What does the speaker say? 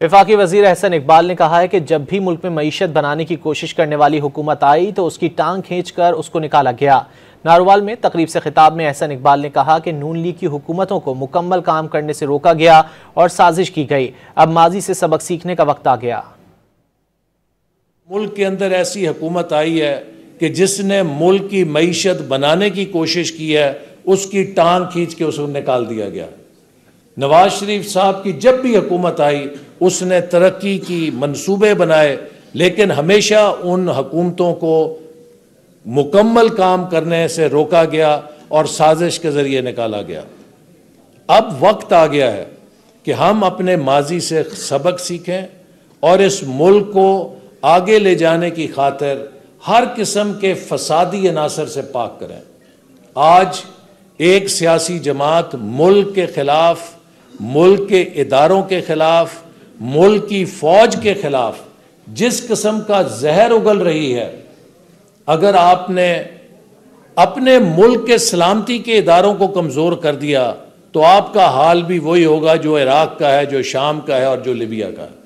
वफाकी वजीर एहसन इकबाल ने कहा है कि जब भी मुल्क में मईशत बनाने की कोशिश करने वाली हुकूमत आई तो उसकी टांग खींचकर उसको निकाला गया। नारोवाल में तकरीब से खिताब में एहसन इकबाल ने कहा कि नून लीग की हुकूमतों को मुकम्मल काम करने से रोका गया और साजिश की गई। अब माजी से सबक सीखने का वक्त आ गया। मुल्क के अंदर ऐसी हुकूमत आई है कि जिसने मुल्क की मईशत बनाने की कोशिश की है, उसकी टांग खींच के उसको निकाल दिया गया। नवाज शरीफ साहब की जब भी हुकूमत आई उसने तरक्की की मंसूबे बनाए, लेकिन हमेशा उन हुकूमतों को मुकम्मल काम करने से रोका गया और साजिश के जरिए निकाला गया। अब वक्त आ गया है कि हम अपने माजी से सबक सीखें और इस मुल्क को आगे ले जाने की खातिर हर किस्म के फसादी अनासर से पाक करें। आज एक सियासी जमात मुल्क के खिलाफ, मुल्क के इदारों के खिलाफ, मुल्क की फौज के खिलाफ जिस किस्म का जहर उगल रही है, अगर आपने अपने मुल्क के सलामती के इदारों को कमज़ोर कर दिया तो आपका हाल भी वही होगा जो इराक का है, जो शाम का है और जो लीबिया का है।